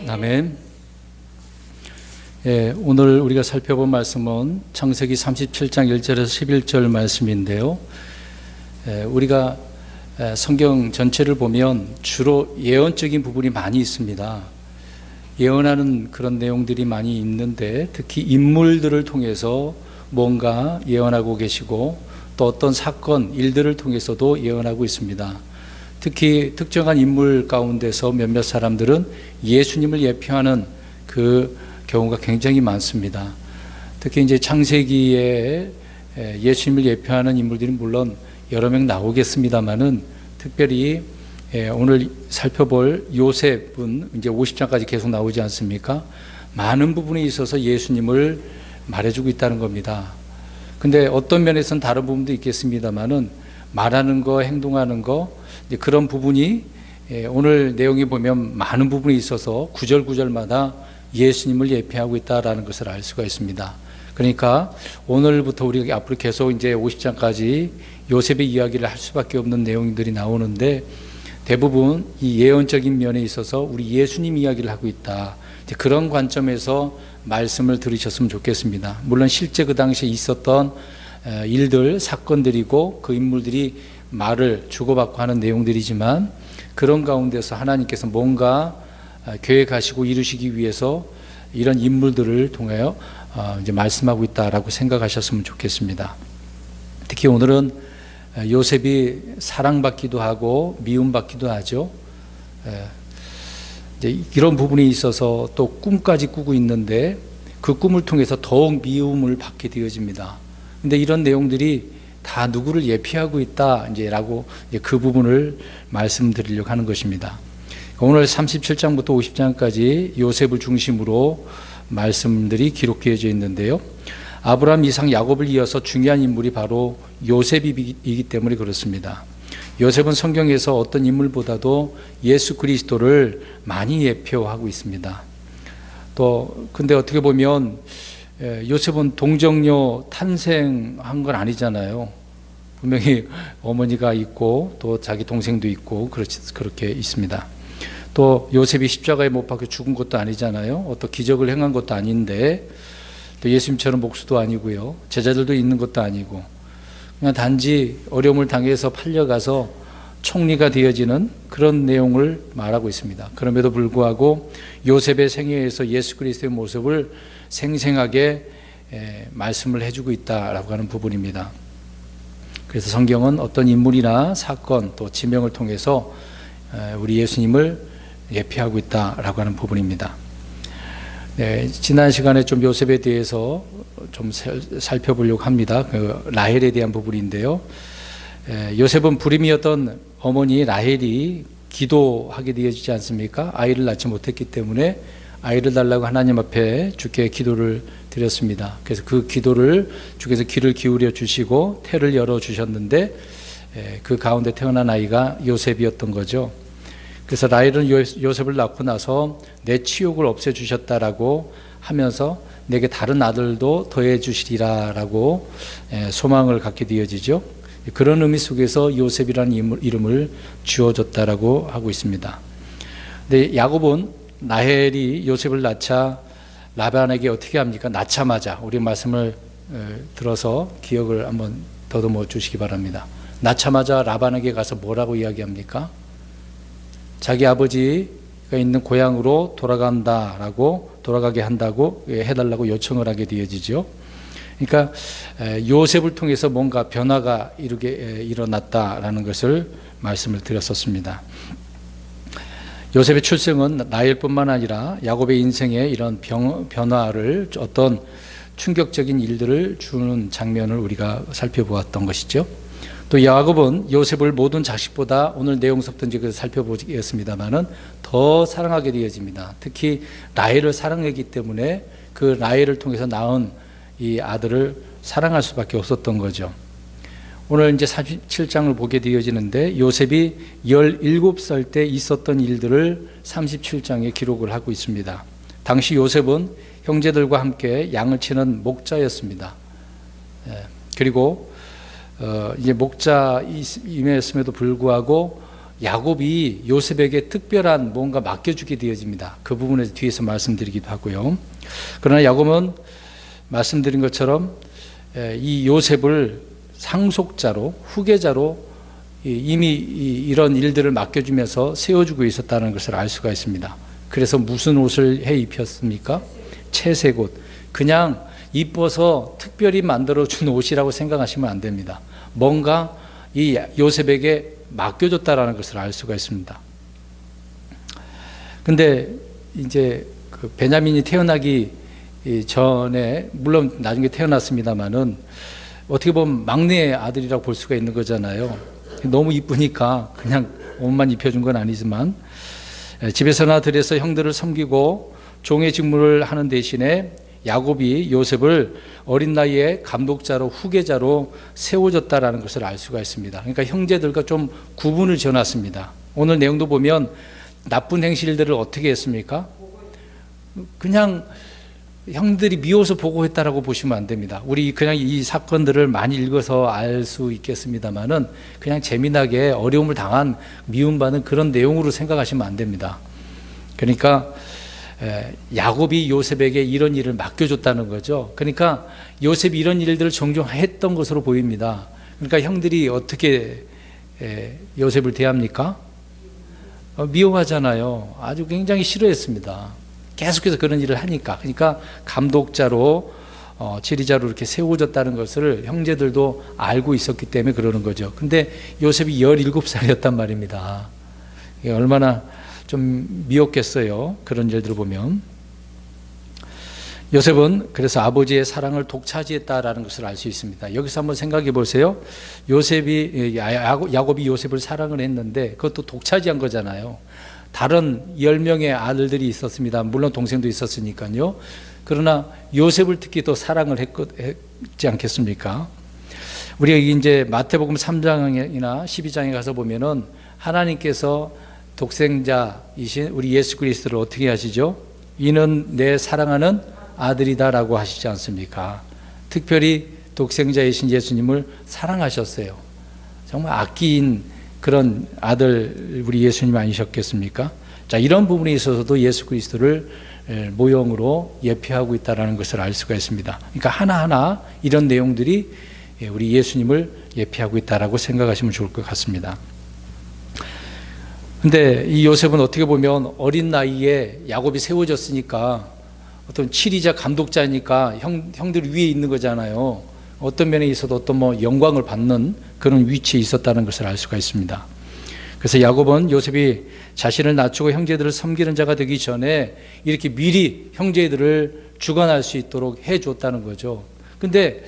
아멘. 예, 오늘 우리가 살펴본 말씀은 창세기 37장 1절에서 11절 말씀인데요. 우리가 성경 전체를 보면 주로 예언적인 부분이 많이 있습니다. 예언하는 그런 내용들이 많이 있는데, 특히 인물들을 통해서 뭔가 예언하고 계시고, 또 어떤 사건, 일들을 통해서도 예언하고 있습니다. 특히 특정한 인물 가운데서 몇몇 사람들은 예수님을 예표하는 그 경우가 굉장히 많습니다. 특히 이제 창세기에 예수님을 예표하는 인물들이 물론 여러 명 나오겠습니다만은, 특별히 오늘 살펴볼 요셉은 이제 50장까지 계속 나오지 않습니까? 많은 부분에 있어서 예수님을 말해주고 있다는 겁니다. 근데 어떤 면에서는 다른 부분도 있겠습니다만은, 말하는 거, 행동하는 거, 그런 부분이 오늘 내용에 보면 많은 부분이 있어서 구절구절마다 예수님을 예표하고 있다라는 것을 알 수가 있습니다. 그러니까 오늘부터 우리가 앞으로 계속 이제 50장까지 요셉의 이야기를 할 수밖에 없는 내용들이 나오는데, 대부분 이 예언적인 면에 있어서 우리 예수님 이야기를 하고 있다, 그런 관점에서 말씀을 들으셨으면 좋겠습니다. 물론 실제 그 당시에 있었던 일들, 사건들이고 그 인물들이 말을 주고받고 하는 내용들이지만, 그런 가운데서 하나님께서 뭔가 계획하시고 이루시기 위해서 이런 인물들을 통하여 이제 말씀하고 있다라고 생각하셨으면 좋겠습니다. 특히 오늘은 요셉이 사랑받기도 하고 미움받기도 하죠. 이제 이런 부분이 있어서 또 꿈까지 꾸고 있는데, 그 꿈을 통해서 더욱 미움을 받게 되어집니다. 근데 이런 내용들이 다 누구를 예피하고 있다, 라고 그 부분을 말씀드리려고 하는 것입니다. 오늘 37장부터 50장까지 요셉을 중심으로 말씀들이 기록되어져 있는데요. 아브라함, 이삭, 야곱을 이어서 중요한 인물이 바로 요셉이기 때문에 그렇습니다. 요셉은 성경에서 어떤 인물보다도 예수 그리스도를 많이 예표하고 있습니다. 또 근데 어떻게 보면 요셉은 동정녀 탄생한 건 아니잖아요. 분명히 어머니가 있고 또 자기 동생도 있고 그렇게 있습니다. 또 요셉이 십자가에 못 박혀 죽은 것도 아니잖아요. 어떤 기적을 행한 것도 아닌데, 또 예수님처럼 목수도 아니고요, 제자들도 있는 것도 아니고, 그냥 단지 어려움을 당해서 팔려가서 총리가 되어지는 그런 내용을 말하고 있습니다. 그럼에도 불구하고 요셉의 생애에서 예수 그리스도의 모습을 생생하게 말씀을 해주고 있다라고 하는 부분입니다. 그래서 성경은 어떤 인물이나 사건 또 지명을 통해서 우리 예수님을 예표하고 있다라고 하는 부분입니다. 지난 시간에 좀 요셉에 대해서 좀 살펴보려고 합니다. 그 라헬에 대한 부분인데요. 요셉은 불임이었던 어머니 라헬이 기도하게 되어지지 않습니까? 아이를 낳지 못했기 때문에 아이를 달라고 하나님 앞에 주께 기도를 드렸습니다. 그래서 그 기도를 주께서 귀를 기울여 주시고 태를 열어 주셨는데, 그 가운데 태어난 아이가 요셉이었던 거죠. 그래서 라헬은 요셉을 낳고 나서 내 치욕을 없애주셨다라고 하면서 내게 다른 아들도 더해 주시리라라고 소망을 갖게 되어지죠. 그런 의미 속에서 요셉이라는 이름을 지어줬다라고 하고 있습니다. 근데 야곱은 라헬이 요셉을 낳자 라반에게 어떻게 합니까? 낳자마자, 우리 말씀을 들어서 기억을 한번 더듬어 주시기 바랍니다. 낳자마자 라반에게 가서 뭐라고 이야기합니까? 자기 아버지가 있는 고향으로 돌아가게 한다고 해달라고 요청을 하게 되어지죠. 그러니까 요셉을 통해서 뭔가 변화가 일어났다라는 것을 말씀을 드렸었습니다. 요셉의 출생은 라헬뿐만 아니라 야곱의 인생에 이런 변화를, 어떤 충격적인 일들을 주는 장면을 우리가 살펴보았던 것이죠. 또 야곱은 요셉을 모든 자식보다, 오늘 내용서부터 이제 살펴보겠습니다만은, 더 사랑하게 되어집니다. 특히 라헬을 사랑했기 때문에 그 라헬을 통해서 낳은 이 아들을 사랑할 수밖에 없었던 거죠. 오늘 이제 37장을 보게 되어지는데, 요셉이 17살 때 있었던 일들을 37장에 기록을 하고 있습니다. 당시 요셉은 형제들과 함께 양을 치는 목자였습니다. 그리고 이제 목자임했음에도 불구하고 야곱이 요셉에게 특별한 뭔가 맡겨주게 되어집니다. 그 부분에 뒤에서 말씀드리기도 하고요. 그러나 야곱은 말씀드린 것처럼 이 요셉을 상속자로, 후계자로 이미 이런 일들을 맡겨주면서 세워주고 있었다는 것을 알 수가 있습니다. 그래서 무슨 옷을 해 입혔습니까? 채색 옷. 그냥 이뻐서 특별히 만들어준 옷이라고 생각하시면 안 됩니다. 뭔가 이 요셉에게 맡겨줬다라는 것을 알 수가 있습니다. 근데 이제 그 베냐민이 태어나기 전에, 물론 나중에 태어났습니다만은 어떻게 보면 막내 아들이라고 볼 수가 있는 거잖아요. 너무 이쁘니까 그냥 옷만 입혀준 건 아니지만, 집에서나 들에서 형들을 섬기고 종의 직무를 하는 대신에 야곱이 요셉을 어린 나이에 감독자로, 후계자로 세워줬다라는 것을 알 수가 있습니다. 그러니까 형제들과 좀 구분을 지어놨습니다. 오늘 내용도 보면 나쁜 행실들을 어떻게 했습니까? 그냥 형들이 미워서 보고했다라고 보시면 안 됩니다. 우리 그냥 이 사건들을 많이 읽어서 알 수 있겠습니다만은 그냥 재미나게 어려움을 당한, 미움받은 그런 내용으로 생각하시면 안 됩니다. 그러니까 야곱이 요셉에게 이런 일을 맡겨줬다는 거죠. 그러니까 요셉이 이런 일들을 종종 했던 것으로 보입니다. 그러니까 형들이 어떻게 요셉을 대합니까? 미워하잖아요. 아주 굉장히 싫어했습니다. 계속해서 그런 일을 하니까. 그러니까 감독자로, 지리자로 이렇게 세워졌다는 것을 형제들도 알고 있었기 때문에 그러는 거죠. 근데 요셉이 17살이었단 말입니다. 얼마나 좀 미웠겠어요. 그런 일들을 보면. 요셉은 그래서 아버지의 사랑을 독차지했다라는 것을 알 수 있습니다. 여기서 한번 생각해 보세요. 야곱이 요셉을 사랑을 했는데 그것도 독차지한 거잖아요. 다른 10명의 아들들이 있었습니다. 물론 동생도 있었으니까요. 그러나 요셉을 특히 더 사랑을 했지 않겠습니까? 우리가 이제 마태복음 3장이나 12장에 가서 보면은 하나님께서 독생자이신 우리 예수 그리스도를 어떻게 하시죠? 이는 내 사랑하는 아들이다라고 하시지 않습니까? 특별히 독생자이신 예수님을 사랑하셨어요. 정말 아낀 그런 아들 우리 예수님 아니셨겠습니까? 자, 이런 부분에 있어서도 예수 그리스도를 모형으로 예표하고 있다는 것을 알 수가 있습니다. 그러니까 하나하나 이런 내용들이 우리 예수님을 예표하고 있다라고 생각하시면 좋을 것 같습니다. 근데 이 요셉은 어떻게 보면 어린 나이에 야곱이 세워졌으니까 어떤 치리자 감독자니까 형들 위에 있는 거잖아요. 어떤 면에 있어도 어떤 영광을 받는 그런 위치에 있었다는 것을 알 수가 있습니다. 그래서 야곱은 요셉이 자신을 낮추고 형제들을 섬기는 자가 되기 전에 이렇게 미리 형제들을 주관할 수 있도록 해줬다는 거죠. 근데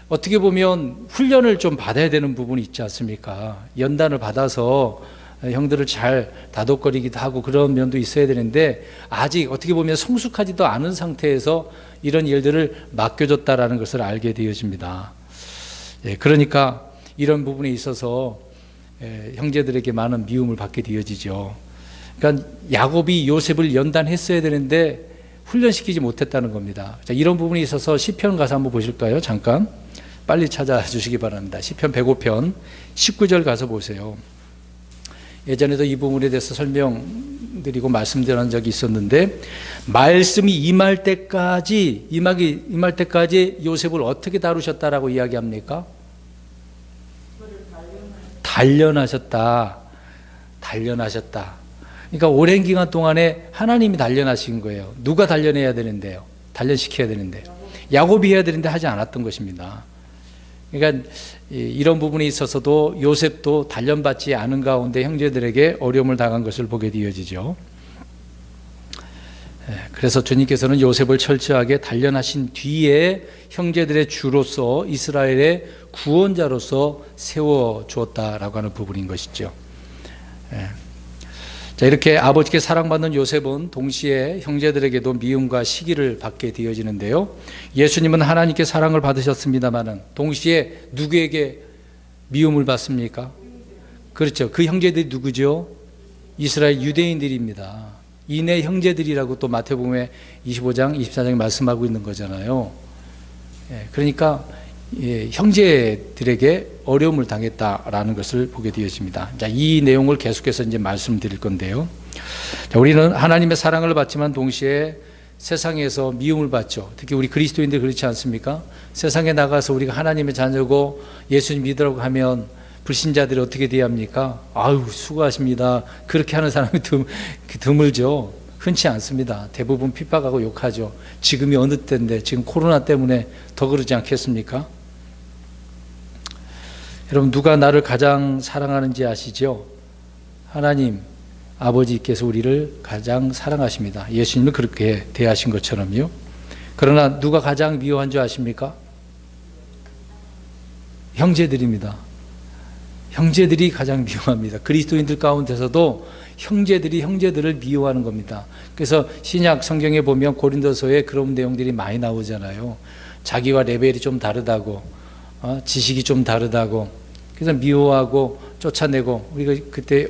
어떻게 보면 훈련을 좀 받아야 되는 부분이 있지 않습니까? 연단을 받아서 형들을 잘 다독거리기도 하고 그런 면도 있어야 되는데 아직 어떻게 보면 성숙하지도 않은 상태에서 이런 일들을 맡겨줬다라는 것을 알게 되어집니다. 그러니까 이런 부분에 있어서 형제들에게 많은 미움을 받게 되어지죠. 그러니까 야곱이 요셉을 연단했어야 되는데 훈련시키지 못했다는 겁니다. 자, 이런 부분에 있어서 시편 가서 한번 보실까요? 잠깐 빨리 찾아주시기 바랍니다. 시편 105편 19절 가서 보세요. 예전에도 이 부분에 대해서 설명드리고 말씀드린 적이 있었는데 말씀이 임할 때까지 요셉을 어떻게 다루셨다라고 이야기합니까? 단련하셨다. 그러니까 오랜 기간 동안에 하나님이 단련하신 거예요. 누가 단련해야 되는데요? 단련시켜야 되는데요. 야곱이 해야 되는데 하지 않았던 것입니다. 그러니까 이런 부분에 있어서도 요셉도 단련받지 않은 가운데 형제들에게 어려움을 당한 것을 보게 되어지죠. 그래서 주님께서는 요셉을 철저하게 단련하신 뒤에 형제들의 주로서 이스라엘의 구원자로서 세워주었다라고 하는 부분인 것이죠. 자, 이렇게 아버지께 사랑받는 요셉은 동시에 형제들에게도 미움과 시기를 받게 되어지는데요. 예수님은 하나님께 사랑을 받으셨습니다마는 동시에 누구에게 미움을 받습니까? 그렇죠. 그 형제들이 누구죠? 이스라엘 유대인들입니다. 이내 형제들이라고 또 마태복음에 25장, 24장에 말씀하고 있는 거잖아요. 그러니까 형제들에게 어려움을 당했다라는 것을 보게 되어집니다. 자, 이 내용을 계속해서 이제 말씀드릴 건데요. 자, 우리는 하나님의 사랑을 받지만 동시에 세상에서 미움을 받죠. 특히 우리 그리스도인들 그렇지 않습니까? 세상에 나가서 우리가 하나님의 자녀고 예수님 믿으라고 하면 불신자들이 어떻게 대합니까? 아유, 수고하십니다. 그렇게 하는 사람이 드물죠. 흔치 않습니다. 대부분 핍박하고 욕하죠. 지금이 어느 때인데, 지금 코로나 때문에 더 그러지 않겠습니까? 여러분, 누가 나를 가장 사랑하는지 아시죠? 하나님 아버지께서 우리를 가장 사랑하십니다. 예수님을 그렇게 대하신 것처럼요. 그러나 누가 가장 미워한 줄 아십니까? 형제들입니다. 형제들이 가장 미워합니다. 그리스도인들 가운데서도 형제들이 형제들을 미워하는 겁니다. 그래서 신약 성경에 보면 고린도서에 그런 내용들이 많이 나오잖아요. 자기와 레벨이 좀 다르다고, 지식이 좀 다르다고, 그래서 미워하고 쫓아내고, 우리가 그때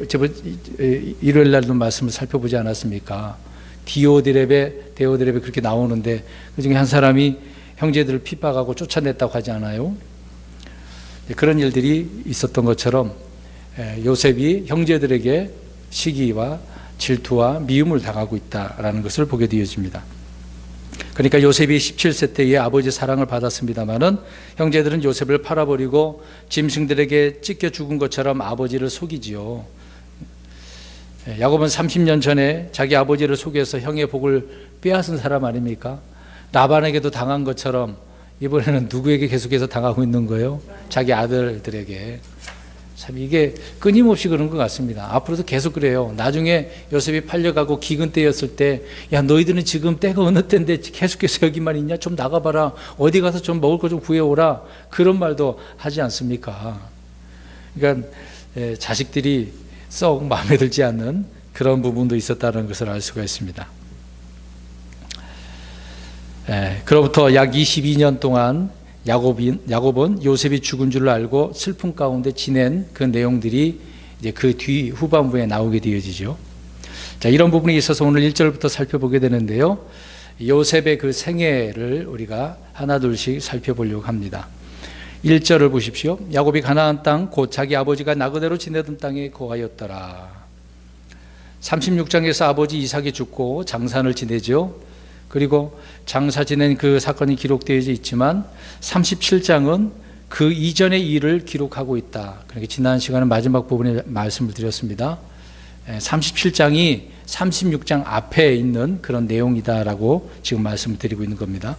일요일 날도 말씀을 살펴보지 않았습니까? 디오드레베 그렇게 나오는데 그 중에 한 사람이 형제들을 핍박하고 쫓아냈다고 하지 않아요? 그런 일들이 있었던 것처럼 요셉이 형제들에게 시기와 질투와 미움을 당하고 있다라는 것을 보게 되어집니다. 그러니까 요셉이 17세 때에 아버지의 사랑을 받았습니다마는 형제들은 요셉을 팔아버리고 짐승들에게 찢겨 죽은 것처럼 아버지를 속이지요. 야곱은 30년 전에 자기 아버지를 속여서 형의 복을 빼앗은 사람 아닙니까? 라반에게도 당한 것처럼 이번에는 누구에게 계속해서 당하고 있는 거예요? 자기 아들들에게. 참 이게 끊임없이 그런 것 같습니다. 앞으로도 계속 그래요. 나중에 요셉이 팔려가고 기근 때였을 때, 야, 너희들은 지금 때가 어느 때인데 계속해서 여기만 있냐? 좀 나가봐라. 어디 가서 좀 먹을 거 좀 구해오라. 그런 말도 하지 않습니까? 그러니까 자식들이 썩 마음에 들지 않는 그런 부분도 있었다는 것을 알 수가 있습니다. 그로부터 약 22년 동안 야곱은 요셉이 죽은 줄 알고 슬픔 가운데 지낸 그 내용들이 이제 그 뒤 후반부에 나오게 되어지죠. 자, 이런 부분에 있어서 오늘 1절부터 살펴보게 되는데요. 요셉의 그 생애를 우리가 하나둘씩 살펴보려고 합니다. 1절을 보십시오. 야곱이 가나안 땅 곧 자기 아버지가 나그네로 지내던 땅에 거하였더라. 36장에서 아버지 이삭이 죽고 장산을 지내죠. 그리고 장사 지낸 그 사건이 기록되어 있지만 37장은 그 이전의 일을 기록하고 있다. 그러니까 지난 시간에 마지막 부분에 말씀을 드렸습니다. 37장이 36장 앞에 있는 그런 내용이다라고 지금 말씀을 드리고 있는 겁니다.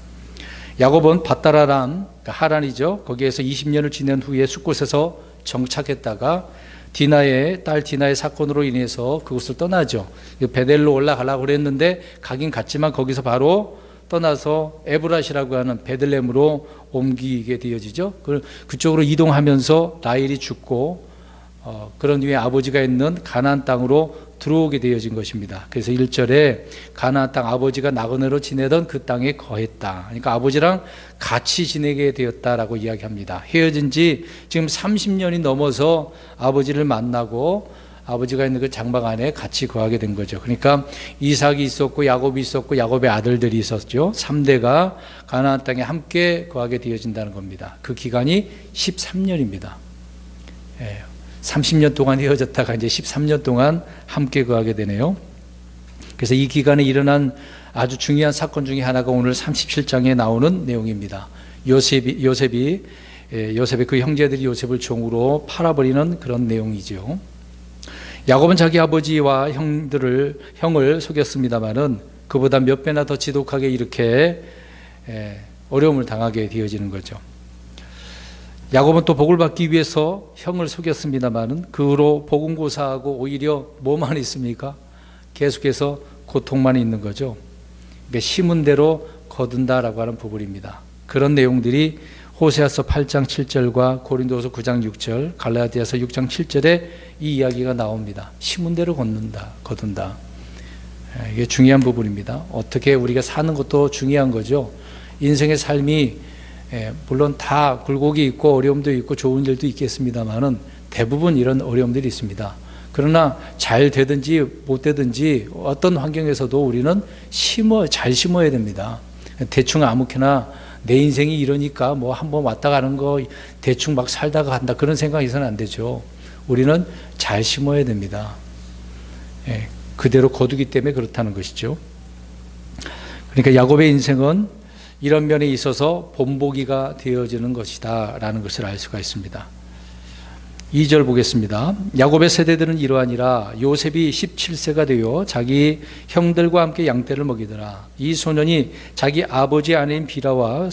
야곱은 밧다라람, 하란이죠. 거기에서 20년을 지낸 후에 숫곳에서 정착했다가 딸 디나의 사건으로 인해서 그곳을 떠나죠. 베델로 올라가려고 그랬는데 가긴 갔지만 거기서 바로 떠나서 에브라시라고 하는 베들레헴으로 옮기게 되어지죠. 그쪽으로 이동하면서 라헬이 죽고 그런 뒤에 아버지가 있는 가나안 땅으로 들어오게 되어진 것입니다. 그래서 1절에 가나안 땅 아버지가 나그네로 지내던 그 땅에 거했다. 그러니까 아버지랑 같이 지내게 되었다라고 이야기합니다. 헤어진 지 지금 30년이 넘어서 아버지를 만나고 아버지가 있는 그 장막 안에 같이 거하게 된 거죠. 그러니까 이삭이 있었고 야곱이 있었고 야곱의 아들들이 있었죠. 3대가 가나안 땅에 함께 거하게 되어진다는 겁니다. 그 기간이 13년입니다. 30년 동안 헤어졌다가 이제 13년 동안 함께 거하게 되네요. 그래서 이 기간에 일어난 아주 중요한 사건 중에 하나가 오늘 37장에 나오는 내용입니다. 요셉의 그 형제들이 요셉을 종으로 팔아버리는 그런 내용이죠. 야곱은 자기 아버지와 형을 속였습니다마는 그보다 몇 배나 더 지독하게 이렇게 어려움을 당하게 되어지는 거죠. 야곱은 또 복을 받기 위해서 형을 속였습니다마는 그 후로 복은 고사하고 오히려 뭐만 있습니까? 계속해서 고통만 있는 거죠. 그러니까 심은 대로 거둔다라고 하는 부분입니다. 그런 내용들이 호세아서 8장 7절과 고린도서 9장 6절, 갈라디아서 6장 7절에 이 이야기가 나옵니다. 심은 대로 거둔다. 이게 중요한 부분입니다. 어떻게 우리가 사는 것도 중요한 거죠. 인생의 삶이 물론 다 굴곡이 있고 어려움도 있고 좋은 일도 있겠습니다만은 대부분 이런 어려움들이 있습니다. 그러나 잘 되든지 못 되든지 어떤 환경에서도 우리는 잘 심어야 됩니다. 대충 아무렇게나 내 인생이 이러니까 뭐 한번 왔다 가는 거 대충 막 살다가 간다 그런 생각이 있어서는 안 되죠. 우리는 잘 심어야 됩니다. 예, 그대로 거두기 때문에 그렇다는 것이죠. 그러니까 야곱의 인생은 이런 면에 있어서 본보기가 되어지는 것이다 라는 것을 알 수가 있습니다. 2절 보겠습니다. 야곱의 세대들은 이러하니라. 요셉이 17세가 되어 자기 형들과 함께 양떼를 먹이더라. 이 소년이 자기 아버지 아내인 비라와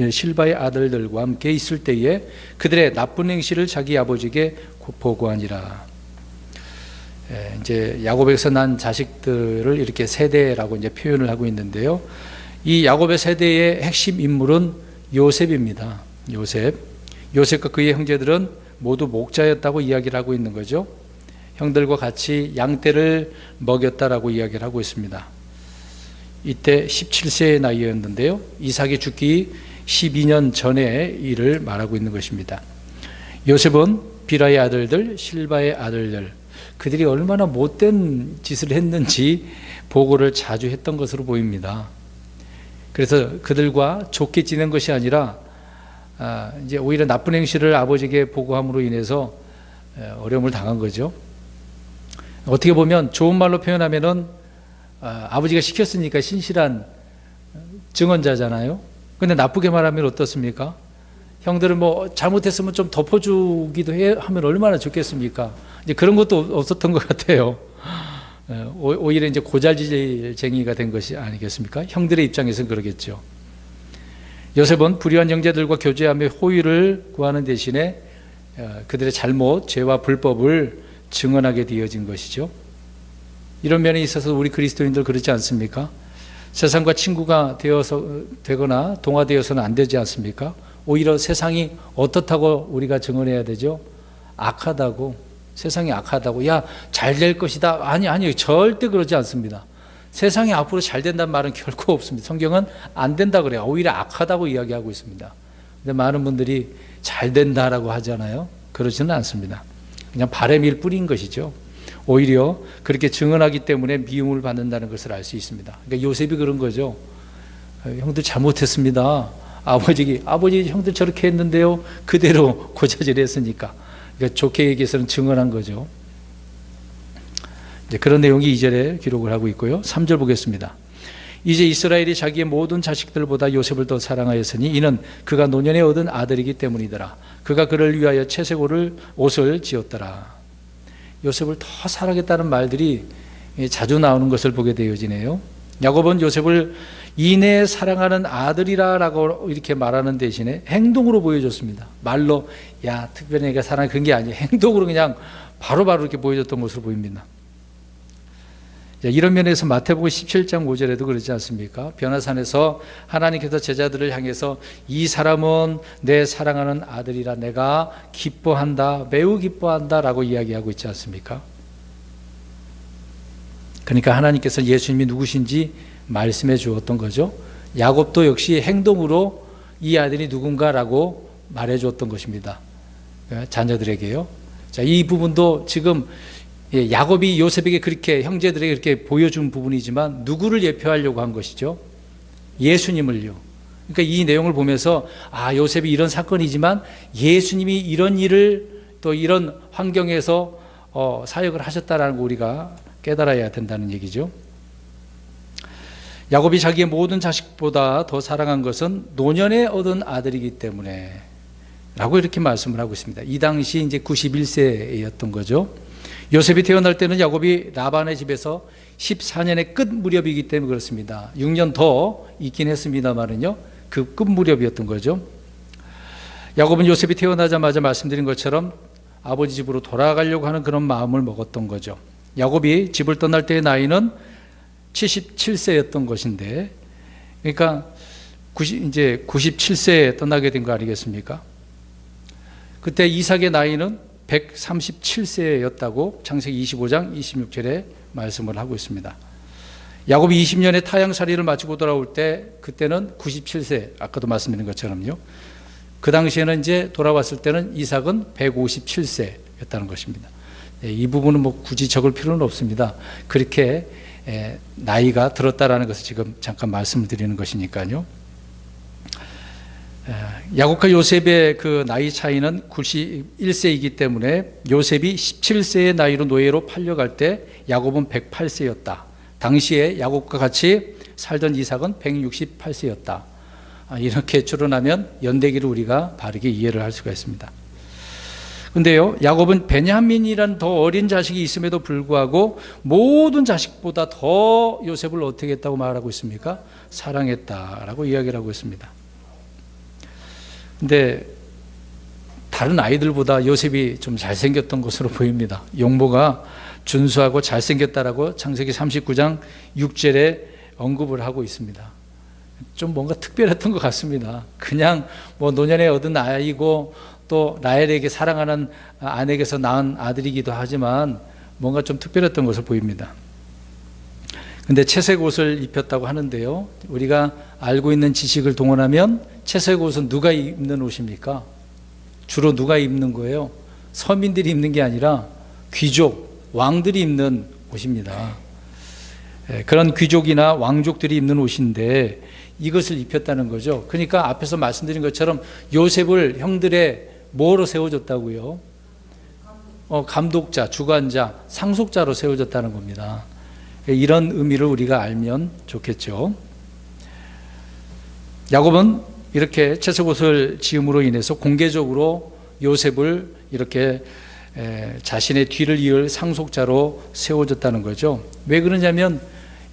실바의 아들들과 함께 있을 때에 그들의 나쁜 행실을 자기 아버지에게 보고하니라. 이제 야곱에서 난 자식들을 이렇게 세대라고 이제 표현을 하고 있는데요. 이 야곱의 세대의 핵심 인물은 요셉입니다. 요셉과 그의 형제들은 모두 목자였다고 이야기를 하고 있는 거죠. 형들과 같이 양떼를 먹였다라고 이야기를 하고 있습니다. 이때 17세의 나이였는데요. 이삭이 죽기 12년 전의 일을 말하고 있는 것입니다. 요셉은 비라의 아들들, 실바의 아들들, 그들이 얼마나 못된 짓을 했는지 보고를 자주 했던 것으로 보입니다. 그래서 그들과 좋게 지낸 것이 아니라 이제 오히려 나쁜 행실을 아버지에게 보고함으로 인해서 어려움을 당한 거죠. 어떻게 보면 좋은 말로 표현하면은 아버지가 시켰으니까 신실한 증언자잖아요. 근데 나쁘게 말하면 어떻습니까? 형들은 뭐 잘못했으면 좀 덮어주기도 하면 얼마나 좋겠습니까? 이제 그런 것도 없었던 것 같아요. 오히려 이제 고잘질쟁이가 된 것이 아니겠습니까? 형들의 입장에서는 그러겠죠. 요셉은 불의한 형제들과 교제하며 호의를 구하는 대신에 그들의 잘못, 죄와 불법을 증언하게 되어진 것이죠. 이런 면에 있어서 우리 그리스도인들 그렇지 않습니까? 세상과 친구가 되거나 동화되어서는 안 되지 않습니까? 오히려 세상이 어떻다고 우리가 증언해야 되죠? 악하다고, 세상이 악하다고, 야, 잘 될 것이다. 아니요, 절대 그러지 않습니다. 세상이 앞으로 잘 된다는 말은 결코 없습니다. 성경은 안 된다 그래요. 오히려 악하다고 이야기하고 있습니다. 근데 많은 분들이 잘 된다라고 하잖아요. 그러지는 않습니다. 그냥 바람일 뿐인 것이죠. 오히려 그렇게 증언하기 때문에 미움을 받는다는 것을 알 수 있습니다. 그러니까 요셉이 그런 거죠. 형들 잘못했습니다. 아버지 형들 저렇게 했는데요. 그대로 고자질했으니까. 그러니까 좋게 얘기해서는 증언한 거죠. 그런 내용이 2절에 기록을 하고 있고요. 3절 보겠습니다. 이제 이스라엘이 자기의 모든 자식들보다 요셉을 더 사랑하였으니 이는 그가 노년에 얻은 아들이기 때문이더라. 그가 그를 위하여 채색 옷을 지었더라. 요셉을 더 사랑했다는 말들이 자주 나오는 것을 보게 되어지네요. 야곱은 요셉을 이내 사랑하는 아들이라고 이렇게 말하는 대신에 행동으로 보여줬습니다. 말로 야 특별히 내가 사랑해 그런 게 아니에요. 행동으로 그냥 바로바로 이렇게 보여줬던 것으로 보입니다. 이런 면에서 마태복음 17장 5절에도 그러지 않습니까? 변화산에서 하나님께서 제자들을 향해서 이 사람은 내 사랑하는 아들이라 내가 기뻐한다, 매우 기뻐한다 라고 이야기하고 있지 않습니까? 그러니까 하나님께서 예수님이 누구신지 말씀해 주었던 거죠. 야곱도 역시 행동으로 이 아들이 누군가라고 말해 주었던 것입니다. 자녀들에게요. 자, 이 부분도 지금 야곱이 요셉에게 그렇게 형제들에게 그렇게 보여준 부분이지만 누구를 예표하려고 한 것이죠? 예수님을요. 그러니까 이 내용을 보면서 요셉이 이런 사건이지만 예수님이 이런 일을 또 이런 환경에서 사역을 하셨다라는 거 우리가 깨달아야 된다는 얘기죠. 야곱이 자기의 모든 자식보다 더 사랑한 것은 노년에 얻은 아들이기 때문에 라고 이렇게 말씀을 하고 있습니다. 이 당시 이제 91세였던 거죠. 요셉이 태어날 때는 야곱이 라반의 집에서 14년의 끝 무렵이기 때문에 그렇습니다. 6년 더 있긴 했습니다만은요, 그 끝 무렵이었던 거죠. 야곱은 요셉이 태어나자마자 말씀드린 것처럼 아버지 집으로 돌아가려고 하는 그런 마음을 먹었던 거죠. 야곱이 집을 떠날 때의 나이는 77세였던 것인데, 그러니까 이제 97세에 떠나게 된 거 아니겠습니까? 그때 이삭의 나이는 137세였다고 창세기 25장 26절에 말씀을 하고 있습니다. 야곱이 20년의 타향살이를 마치고 돌아올 때 그때는 97세, 아까도 말씀드린 것처럼요. 그 당시에는 이제 돌아왔을 때는 이삭은 157세였다는 것입니다. 이 부분은 뭐 굳이 적을 필요는 없습니다. 그렇게 나이가 들었다라는 것을 지금 잠깐 말씀을 드리는 것이니까요. 야곱과 요셉의 그 나이 차이는 91세이기 때문에 요셉이 17세의 나이로 노예로 팔려갈 때 야곱은 108세였다. 당시에 야곱과 같이 살던 이삭은 168세였다. 이렇게 추론하면 연대기를 우리가 바르게 이해를 할 수가 있습니다. 근데요, 야곱은 베냐민이란 더 어린 자식이 있음에도 불구하고 모든 자식보다 더 요셉을 어떻게 했다고 말하고 있습니까? 사랑했다라고 이야기를 하고 있습니다. 근데 다른 아이들보다 요셉이 좀 잘생겼던 것으로 보입니다. 용모가 준수하고 잘생겼다라고 창세기 39장 6절에 언급을 하고 있습니다. 좀 뭔가 특별했던 것 같습니다. 그냥 뭐 노년에 얻은 아이고 또 라헬에게 사랑하는 아내에게서 낳은 아들이기도 하지만 뭔가 좀 특별했던 것을 보입니다. 근데 채색 옷을 입혔다고 하는데요, 우리가 알고 있는 지식을 동원하면 채색 옷은 누가 입는 옷입니까? 주로 누가 입는 거예요? 서민들이 입는 게 아니라 귀족, 왕들이 입는 옷입니다. 그런 귀족이나 왕족들이 입는 옷인데 이것을 입혔다는 거죠. 그러니까 앞에서 말씀드린 것처럼 요셉을 형들의 뭐로 세워줬다고요? 감독자, 주관자, 상속자로 세워졌다는 겁니다. 이런 의미를 우리가 알면 좋겠죠. 야곱은 이렇게 채색옷을 지음으로 인해서 공개적으로 요셉을 이렇게 자신의 뒤를 이을 상속자로 세워졌다는 거죠. 왜 그러냐면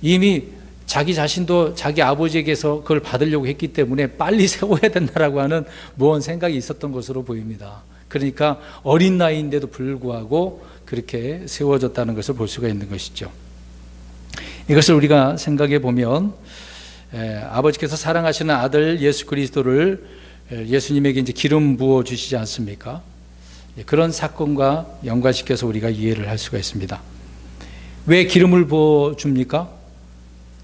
이미 자기 자신도 자기 아버지에게서 그걸 받으려고 했기 때문에 빨리 세워야 된다라고 하는 무언 생각이 있었던 것으로 보입니다. 그러니까 어린 나이인데도 불구하고 그렇게 세워졌다는 것을 볼 수가 있는 것이죠. 이것을 우리가 생각해 보면 아버지께서 사랑하시는 아들 예수 그리스도를 예수님에게 이제 기름 부어 주시지 않습니까? 그런 사건과 연관시켜서 우리가 이해를 할 수가 있습니다. 왜 기름을 부어 줍니까?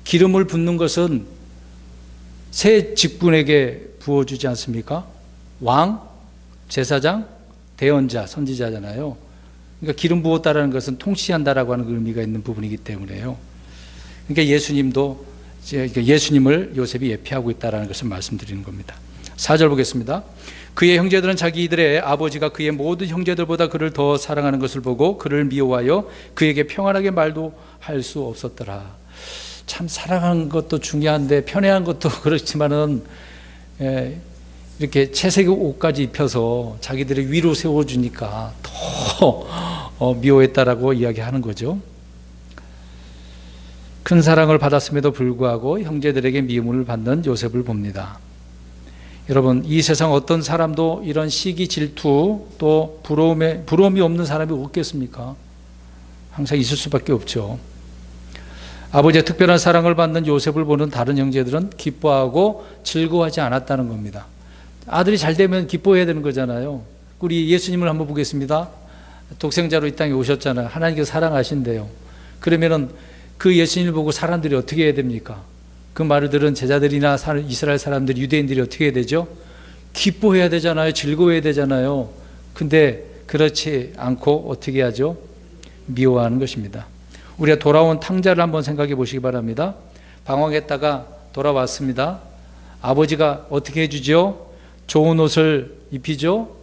기름을 붓는 것은 새 직분에게 부어주지 않습니까? 왕, 제사장, 대언자, 선지자잖아요. 그러니까 기름 부었다라는 것은 통치한다라고 하는 의미가 있는 부분이기 때문에요. 그러니까 예수님을 요셉이 예표하고 있다라는 것을 말씀드리는 겁니다. 4절 보겠습니다. 그의 형제들은 자기들의 아버지가 그의 모든 형제들보다 그를 더 사랑하는 것을 보고 그를 미워하여 그에게 평안하게 말도 할 수 없었더라. 참 사랑하는 것도 중요한데 편애한 것도 그렇지만은 이렇게 채색 옷까지 입혀서 자기들의 위로 세워주니까 더 미워했다라고 이야기하는 거죠. 큰 사랑을 받았음에도 불구하고 형제들에게 미움을 받는 요셉을 봅니다. 여러분, 이 세상 어떤 사람도 이런 시기, 질투 또 부러움이 없는 사람이 없겠습니까? 항상 있을 수밖에 없죠. 아버지의 특별한 사랑을 받는 요셉을 보는 다른 형제들은 기뻐하고 즐거워하지 않았다는 겁니다. 아들이 잘 되면 기뻐해야 되는 거잖아요. 우리 예수님을 한번 보겠습니다. 독생자로 이 땅에 오셨잖아요. 하나님께서 사랑하신대요. 그러면은 그 예수님을 보고 사람들이 어떻게 해야 됩니까? 그 말을 들은 제자들이나 이스라엘 사람들, 유대인들이 어떻게 해야 되죠? 기뻐해야 되잖아요. 즐거워해야 되잖아요. 근데 그렇지 않고 어떻게 하죠? 미워하는 것입니다. 우리가 돌아온 탕자를 한번 생각해 보시기 바랍니다. 방황했다가 돌아왔습니다. 아버지가 어떻게 해주죠? 좋은 옷을 입히죠.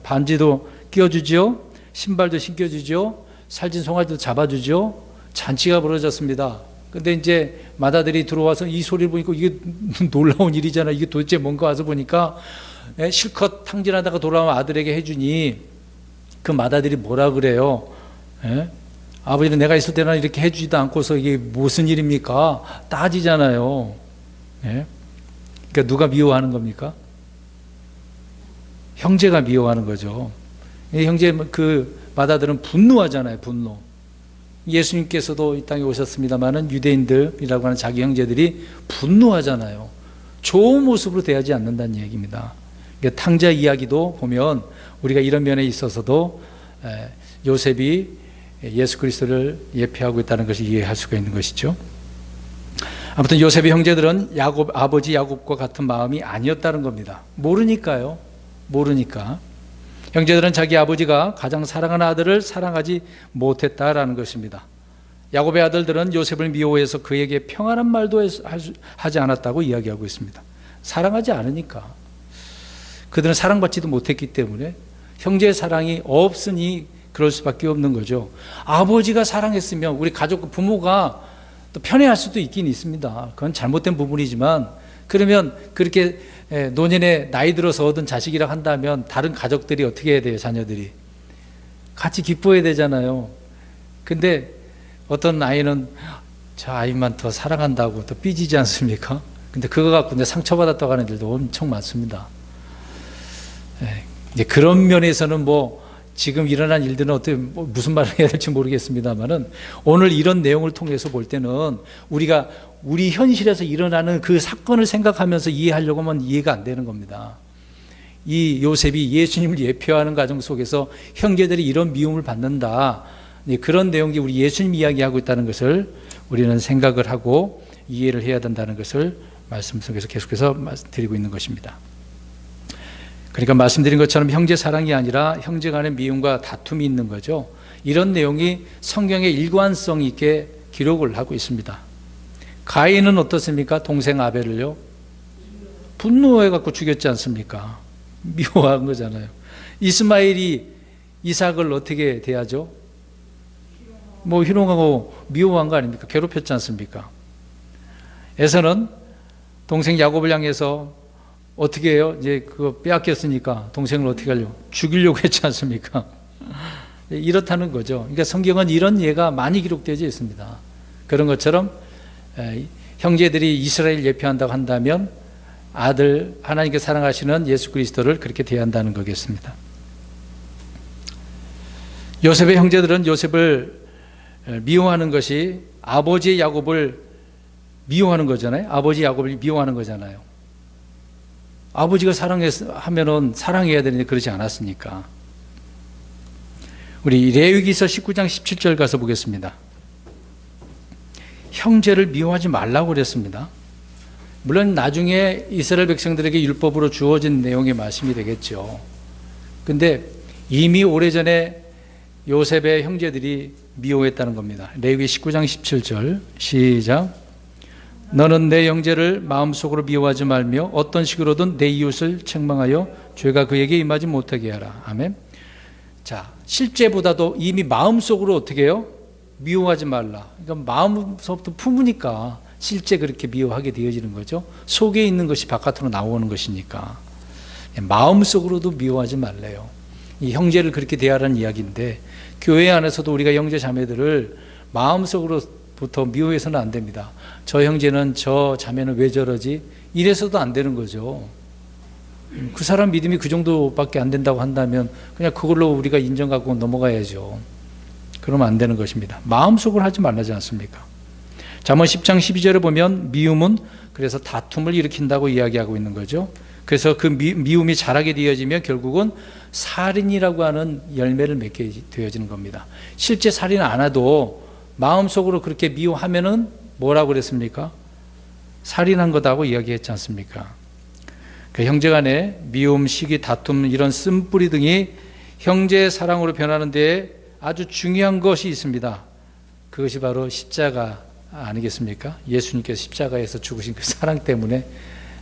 반지도 끼워주죠. 신발도 신겨주죠. 살찐 송아지도 잡아주죠. 잔치가 벌어졌습니다. 근데 이제 맏아들이 들어와서 이 소리를 보니까 이게 놀라운 일이잖아. 이게 도대체 뭔가 와서 보니까 실컷 탕진하다가 돌아온 아들에게 해주니 그 맏아들이 뭐라 그래요? 아버지는 내가 있을 때는 이렇게 해주지도 않고서 이게 무슨 일입니까? 따지잖아요. 그러니까 누가 미워하는 겁니까? 형제가 미워하는 거죠. 형제 그 맏아들은 분노하잖아요. 분노. 예수님께서도 이 땅에 오셨습니다마는 유대인들이라고 하는 자기 형제들이 분노하잖아요. 좋은 모습으로 대하지 않는다는 얘기입니다. 그러니까 탕자 이야기도 보면 우리가 이런 면에 있어서도 요셉이 예수 그리스도를 예표하고 있다는 것을 이해할 수가 있는 것이죠. 아무튼 요셉의 형제들은 아버지 야곱과 같은 마음이 아니었다는 겁니다. 모르니까요. 모르니까. 형제들은 자기 아버지가 가장 사랑하는 아들을 사랑하지 못했다라는 것입니다. 야곱의 아들들은 요셉을 미워해서 그에게 평안한 말도 하지 않았다고 이야기하고 있습니다. 사랑하지 않으니까. 그들은 사랑받지도 못했기 때문에 형제의 사랑이 없으니 그럴 수밖에 없는 거죠. 아버지가 사랑했으면 우리 가족, 부모가 또 편애할 수도 있긴 있습니다. 그건 잘못된 부분이지만, 그러면 그렇게 노년에 나이 들어서 얻은 자식이라 한다면 다른 가족들이 어떻게 해야 돼요? 자녀들이 같이 기뻐해야 되잖아요. 근데 어떤 아이는 저 아이만 더 사랑한다고 더 삐지지 않습니까? 근데 그거 갖고 이제 상처받았다고 하는 일도 엄청 많습니다. 이제 그런 면에서는 지금 일어난 일들은 어떻게 무슨 말을 해야 될지 모르겠습니다만은, 오늘 이런 내용을 통해서 볼 때는 우리가 우리 현실에서 일어나는 그 사건을 생각하면서 이해하려고 하면 이해가 안 되는 겁니다. 이 요셉이 예수님을 예표하는 과정 속에서 형제들이 이런 미움을 받는다, 그런 내용이 우리 예수님 이야기하고 있다는 것을 우리는 생각을 하고 이해를 해야 된다는 것을 말씀 속에서 계속해서 드리고 있는 것입니다. 그러니까 말씀드린 것처럼 형제 사랑이 아니라 형제 간의 미움과 다툼이 있는 거죠. 이런 내용이 성경에 일관성 있게 기록을 하고 있습니다. 가인은 어떻습니까? 동생 아벨을요, 분노해 갖고 죽였지 않습니까? 미워한 거잖아요. 이스마엘이 이삭을 어떻게 대하죠? 희롱하고 미워한 거 아닙니까? 괴롭혔지 않습니까? 에서는 동생 야곱을 향해서 어떻게 해요? 이제 그거 빼앗겼으니까 동생을 어떻게 하려고? 죽이려고 했지 않습니까? 이렇다는 거죠. 그러니까 성경은 이런 예가 많이 기록되어 있습니다. 그런 것처럼 형제들이 이스라엘 예표한다고 한다면 아들, 하나님께 사랑하시는 예수 그리스도를 그렇게 대한다는 거겠습니다. 요셉의 형제들은 요셉을 미워하는 것이 아버지 야곱을 미워하는 거잖아요. 아버지 야곱을 미워하는 거잖아요. 아버지가 사랑하면은 사랑해야 되는데 그러지 않았으니까. 우리 레위기서 19장 17절 가서 보겠습니다. 형제를 미워하지 말라고 그랬습니다. 물론 나중에 이스라엘 백성들에게 율법으로 주어진 내용의 말씀이 되겠죠. 근데 이미 오래전에 요셉의 형제들이 미워했다는 겁니다. 레위기 19장 17절 시작. 너는 내 형제를 마음속으로 미워하지 말며 어떤 식으로든 내 이웃을 책망하여 죄가 그에게 임하지 못하게 하라. 아멘. 자, 실제보다도 이미 마음속으로 어떻게 해요? 미워하지 말라. 그러니까 마음속부터 품으니까 실제 그렇게 미워하게 되어지는 거죠. 속에 있는 것이 바깥으로 나오는 것이니까. 마음속으로도 미워하지 말래요. 이 형제를 그렇게 대하라는 이야기인데, 교회 안에서도 우리가 형제 자매들을 마음속으로부터 미워해서는 안 됩니다. 저 형제는, 저 자매는 왜 저러지? 이래서도 안 되는 거죠. 그 사람 믿음이 그 정도밖에 안 된다고 한다면 그냥 그걸로 우리가 인정하고 넘어가야죠. 그러면 안 되는 것입니다. 마음속으로 하지 말라지 않습니까? 잠언 10장 12절에 보면 미움은 그래서 다툼을 일으킨다고 이야기하고 있는 거죠. 그래서 그 미움이 자라게 되어지면 결국은 살인이라고 하는 열매를 맺게 되어지는 겁니다. 실제 살인 안 해도 마음속으로 그렇게 미워하면은 뭐라고 그랬습니까? 살인한 거다고 이야기했지 않습니까? 그 형제 간의 미움, 시기, 다툼, 이런 쓴뿌리 등이 형제의 사랑으로 변하는 데에 아주 중요한 것이 있습니다. 그것이 바로 십자가 아니겠습니까? 예수님께서 십자가에서 죽으신 그 사랑 때문에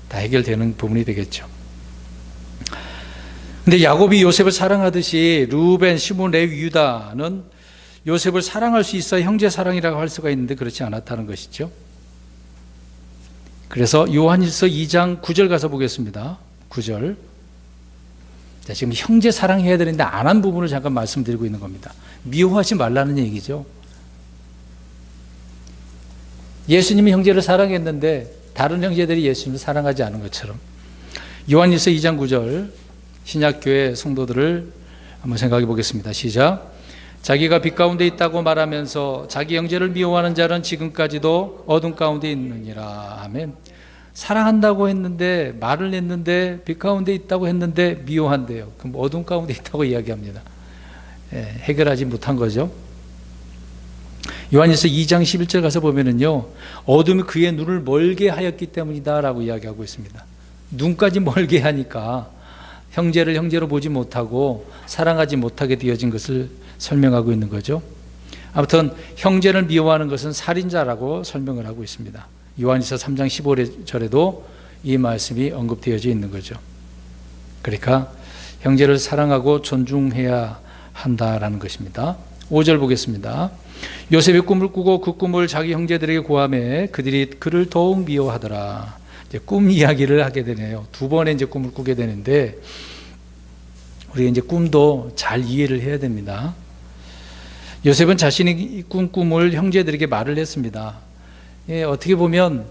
다 해결되는 부분이 되겠죠. 근데 야곱이 요셉을 사랑하듯이 루벤, 시몬, 레위, 유다는 요셉을 사랑할 수 있어 형제 사랑이라고 할 수가 있는데 그렇지 않았다는 것이죠. 그래서 요한일서 2장 9절 가서 보겠습니다. 9절. 자, 지금 형제 사랑해야 되는데 안 한 부분을 잠깐 말씀드리고 있는 겁니다. 미워하지 말라는 얘기죠. 예수님이 형제를 사랑했는데 다른 형제들이 예수님을 사랑하지 않은 것처럼, 요한일서 2장 9절 신약교회 성도들을 한번 생각해 보겠습니다. 시작. 자기가 빛 가운데 있다고 말하면서 자기 형제를 미워하는 자는 지금까지도 어둠 가운데 있느니라. 아멘. 사랑한다고 했는데, 말을 했는데, 빛 가운데 있다고 했는데 미워한대요. 그럼 어둠 가운데 있다고 이야기합니다. 해결하지 못한 거죠. 요한일서 2장 11절 가서 보면은요, 어둠이 그의 눈을 멀게 하였기 때문이다 라고 이야기하고 있습니다. 눈까지 멀게 하니까 형제를 형제로 보지 못하고 사랑하지 못하게 되어진 것을 설명하고 있는 거죠. 아무튼 형제를 미워하는 것은 살인자라고 설명을 하고 있습니다. 요한일서 3장 15절에도 이 말씀이 언급되어져 있는 거죠. 그러니까 형제를 사랑하고 존중해야 한다라는 것입니다. 5절 보겠습니다. 요셉이 꿈을 꾸고 그 꿈을 자기 형제들에게 고하매 그들이 그를 더욱 미워하더라. 이제 꿈 이야기를 하게 되네요. 두 번의 이제 꿈을 꾸게 되는데, 우리가 이제 꿈도 잘 이해를 해야 됩니다. 요셉은 자신이 꾼 꿈을 형제들에게 말을 했습니다. 어떻게 보면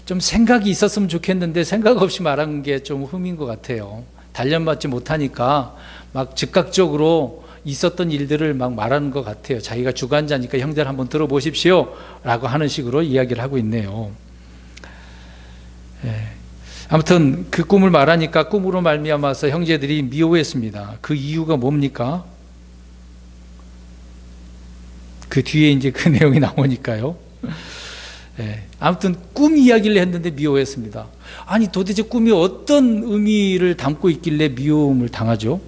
좀 생각이 있었으면 좋겠는데 생각 없이 말한 게 좀 흠인 것 같아요. 단련받지 못하니까 막 즉각적으로 있었던 일들을 막 말하는 것 같아요. 자기가 주관자니까 형제를 한번 들어보십시오 라고 하는 식으로 이야기를 하고 있네요. 아무튼 그 꿈을 말하니까 꿈으로 말미암아서 형제들이 미워했습니다. 그 이유가 뭡니까? 그 뒤에 이제 그 내용이 나오니까요. 아무튼 꿈 이야기를 했는데 미워했습니다. 아니 도대체 꿈이 어떤 의미를 담고 있길래 미움을 당하죠?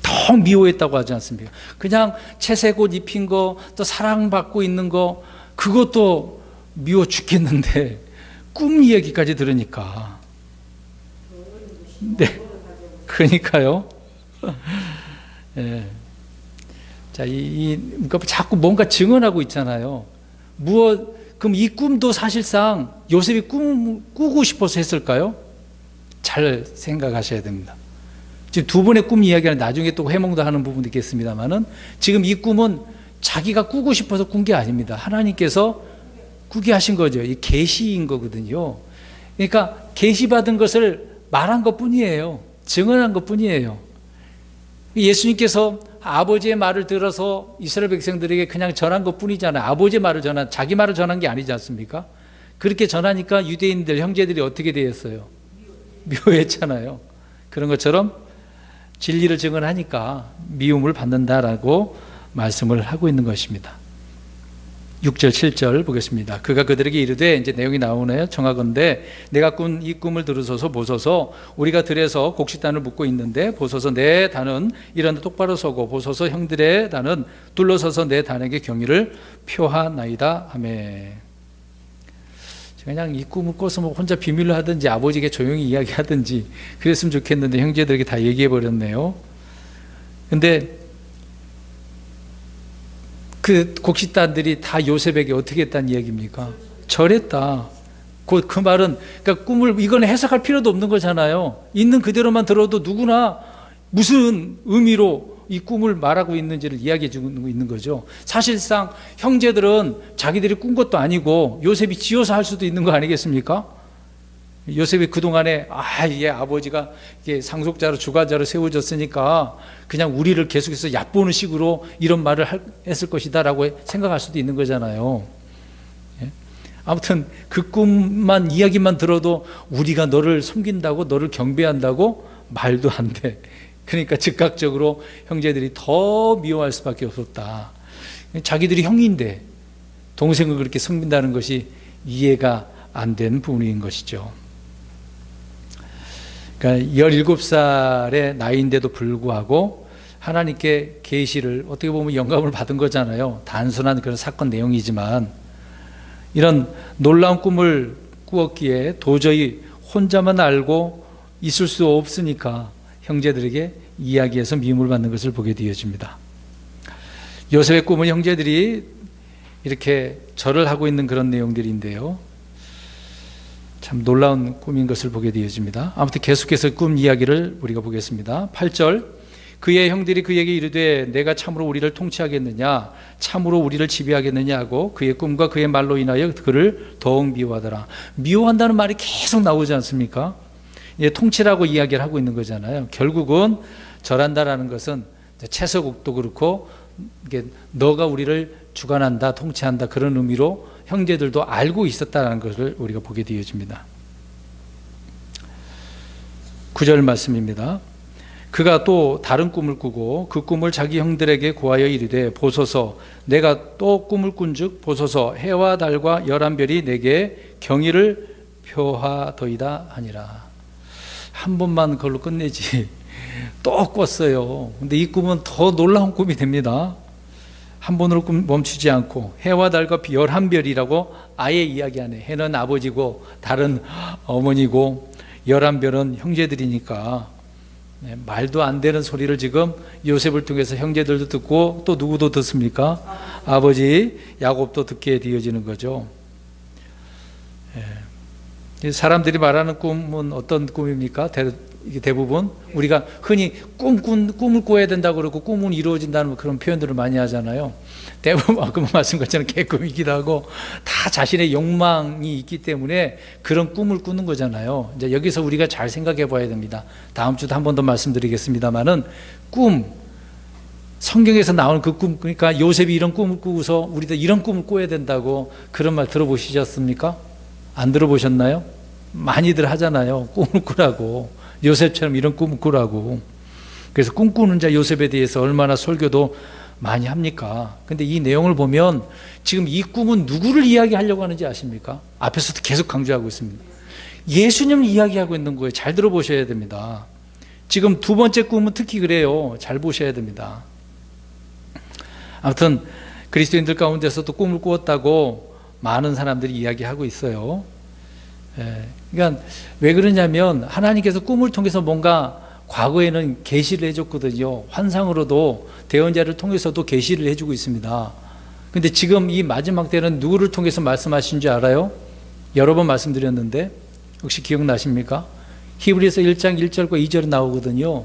더 미워했다고 하지 않습니까? 그냥 채색 옷 입힌 거, 또 사랑받고 있는 거, 그것도 미워 죽겠는데 꿈 이야기까지 들으니까. 네, 그러니까요. 자, 그러니까 자꾸 뭔가 증언하고 있잖아요. 그럼 이 꿈도 사실상 요셉이 꾸고 싶어서 했을까요? 잘 생각하셔야 됩니다. 지금 두 번의 꿈 이야기는 나중에 또 해몽도 하는 부분도 있겠습니다만은, 지금 이 꿈은 자기가 꾸고 싶어서 꾼 게 아닙니다. 하나님께서 꾸게 하신 거죠. 이 계시인 거거든요. 그러니까 계시받은 것을 말한 것 뿐이에요. 증언한 것 뿐이에요. 예수님께서 아버지의 말을 들어서 이스라엘 백성들에게 그냥 전한 것 뿐이잖아요. 아버지의 말을 자기 말을 전한 게 아니지 않습니까? 그렇게 전하니까 유대인들, 형제들이 어떻게 되었어요? 미워했잖아요. 그런 것처럼 진리를 증언하니까 미움을 받는다라고 말씀을 하고 있는 것입니다. 6절 7절 보겠습니다. 그가 그들에게 이르되, 이제 내용이 나오네요. 정하건대 내가 꾼 이 꿈을 들으소서 보소서. 우리가 들에서 곡식단을 묻고 있는데 보소서 내 단은 일어나 똑바로 서고 보소서 형들의 단은 둘러서서 내 단에게 경의를 표하나이다 하매. 그냥 이 꿈을 꿔서 뭐 혼자 비밀로 하든지 아버지에게 조용히 이야기하든지 그랬으면 좋겠는데 형제들에게 다 얘기해 버렸네요. 근데 그 곡식단들이 다 요셉에게 어떻게 했다는 이야기입니까? 절했다. 그 말은, 그러니까 꿈을, 이건 해석할 필요도 없는 거잖아요. 있는 그대로만 들어도 누구나 무슨 의미로 이 꿈을 말하고 있는지를 이야기해 주고 있는 거죠. 사실상 형제들은 자기들이 꾼 것도 아니고 요셉이 지어서 할 수도 있는 거 아니겠습니까? 요셉이 그동안에 얘 아버지가 상속자로 주관자로 세워졌으니까 그냥 우리를 계속해서 얕보는 식으로 이런 말을 했을 것이다 라고 생각할 수도 있는 거잖아요. 아무튼 그 꿈만, 이야기만 들어도 우리가 너를 섬긴다고, 너를 경배한다고 말도 안 돼. 그러니까 즉각적으로 형제들이 더 미워할 수밖에 없었다. 자기들이 형인데 동생을 그렇게 섬긴다는 것이 이해가 안 된 부분인 것이죠. 그러니까 17살의 나이인데도 불구하고 하나님께 계시를, 어떻게 보면 영감을 받은 거잖아요. 단순한 그런 사건 내용이지만 이런 놀라운 꿈을 꾸었기에 도저히 혼자만 알고 있을 수 없으니까 형제들에게 이야기해서 미움을 받는 것을 보게 되어집니다. 요셉의 꿈은 형제들이 이렇게 절을 하고 있는 그런 내용들인데요. 참 놀라운 꿈인 것을 보게 되어집니다. 아무튼 계속해서 꿈 이야기를 우리가 보겠습니다. 8절, 그의 형들이 그에게 이르되 내가 참으로 우리를 통치하겠느냐, 참으로 우리를 지배하겠느냐 하고 그의 꿈과 그의 말로 인하여 그를 더욱 미워하더라. 미워한다는 말이 계속 나오지 않습니까? 통치라고 이야기를 하고 있는 거잖아요. 결국은 절한다라는 것은 채석옥도 그렇고 이게 너가 우리를 주관한다, 통치한다, 그런 의미로 형제들도 알고 있었다는 것을 우리가 보게 되어집니다. 9절 말씀입니다. 그가 또 다른 꿈을 꾸고 그 꿈을 자기 형들에게 고하여 이르되 보소서 내가 또 꿈을 꾼즉 보소서 해와 달과 11별이 내게 경의를 표하더이다 하니라. 한 번만 그걸로 끝내지 또 꿨어요. 근데 이 꿈은 더 놀라운 꿈이 됩니다. 한 번으로 멈추지 않고 해와 달과 11별이라고 아예 이야기 안 해. 해는 아버지고 달은 어머니고 11별은 형제들이니까 말도 안 되는 소리를 지금 요셉을 통해서 형제들도 듣고 또 누구도 듣습니까? 아버지 야곱도 듣게 되어지는 거죠. 사람들이 말하는 꿈은 어떤 꿈입니까? 대부분 우리가 흔히 꿈을 꿔야 된다고 그러고 꿈은 이루어진다는 그런 표현들을 많이 하잖아요. 대부분 아까 말씀 것처럼 개꿈이기도 하고 다 자신의 욕망이 있기 때문에 그런 꿈을 꾸는 거잖아요. 이제 여기서 우리가 잘 생각해 봐야 됩니다. 다음 주도 한 번 더 말씀드리겠습니다만은 성경에서 나오는 그 꿈, 그러니까 요셉이 이런 꿈을 꾸고서 우리도 이런 꿈을 꿔야 된다고 그런 말 들어보셨습니까? 안 들어보셨나요? 많이들 하잖아요. 꿈을 꾸라고. 요셉처럼 이런 꿈을 꾸라고. 그래서 꿈꾸는 자 요셉에 대해서 얼마나 설교도 많이 합니까? 근데 이 내용을 보면 지금 이 꿈은 누구를 이야기하려고 하는지 아십니까? 앞에서도 계속 강조하고 있습니다. 예수님을 이야기하고 있는 거예요. 잘 들어보셔야 됩니다. 지금 두 번째 꿈은 특히 그래요. 잘 보셔야 됩니다. 아무튼 그리스도인들 가운데서도 꿈을 꾸었다고 많은 사람들이 이야기하고 있어요. 그러니까 왜 그러냐면 하나님께서 꿈을 통해서 뭔가 과거에는 계시를 해줬거든요. 환상으로도 대언자를 통해서도 계시를 해주고 있습니다. 근데 지금 이 마지막 때는 누구를 통해서 말씀하신 줄 알아요? 여러 번 말씀드렸는데 혹시 기억나십니까? 히브리서 1장 1절과 2절에 나오거든요.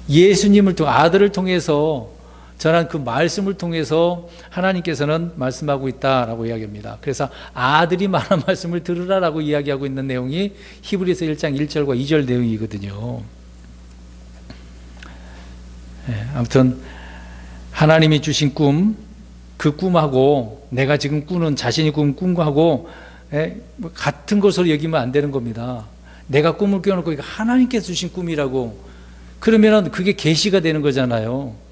예수님을 통해 아들을 통해서 전한 그 말씀을 통해서 하나님께서는 말씀하고 있다라고 이야기합니다. 그래서 아들이 말한 말씀을 들으라라고 이야기하고 있는 내용이 히브리서 1장 1절과 2절 내용이거든요. 아무튼 하나님이 주신 꿈, 그 꿈하고 내가 지금 꾸는 자신이 꾸는 꿈하고 같은 것으로 여기면 안 되는 겁니다. 내가 꿈을 꿔놓고 이거 하나님께서 주신 꿈이라고 그러면 그게 계시가 되는 거잖아요.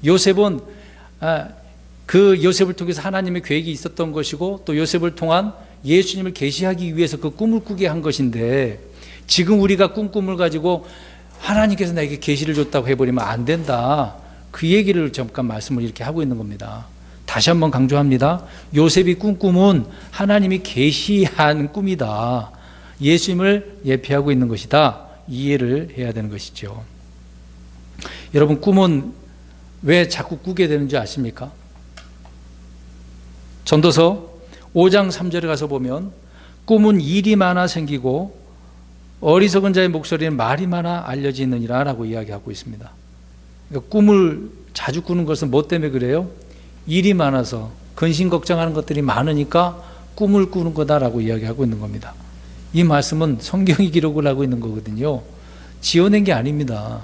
요셉은 그 요셉을 통해서 하나님의 계획이 있었던 것이고 또 요셉을 통한 예수님을 계시하기 위해서 그 꿈을 꾸게 한 것인데 지금 우리가 꿈을 가지고 하나님께서 나에게 계시를 줬다고 해버리면 안 된다. 그 얘기를 잠깐 말씀을 이렇게 하고 있는 겁니다. 다시 한번 강조합니다. 요셉이 꾼 꿈은 하나님이 계시한 꿈이다. 예수님을 예표하고 있는 것이다. 이해를 해야 되는 것이죠. 여러분 꿈은 왜 자꾸 꾸게 되는지 아십니까? 전도서 5장 3절에 가서 보면 꿈은 일이 많아 생기고 어리석은 자의 목소리는 말이 많아 알려지느니라 라고 이야기하고 있습니다. 그러니까 꿈을 자주 꾸는 것은 뭐 때문에 그래요? 일이 많아서 근심 걱정하는 것들이 많으니까 꿈을 꾸는 거다라고 이야기하고 있는 겁니다. 이 말씀은 성경이 기록을 하고 있는 거거든요. 지어낸 게 아닙니다.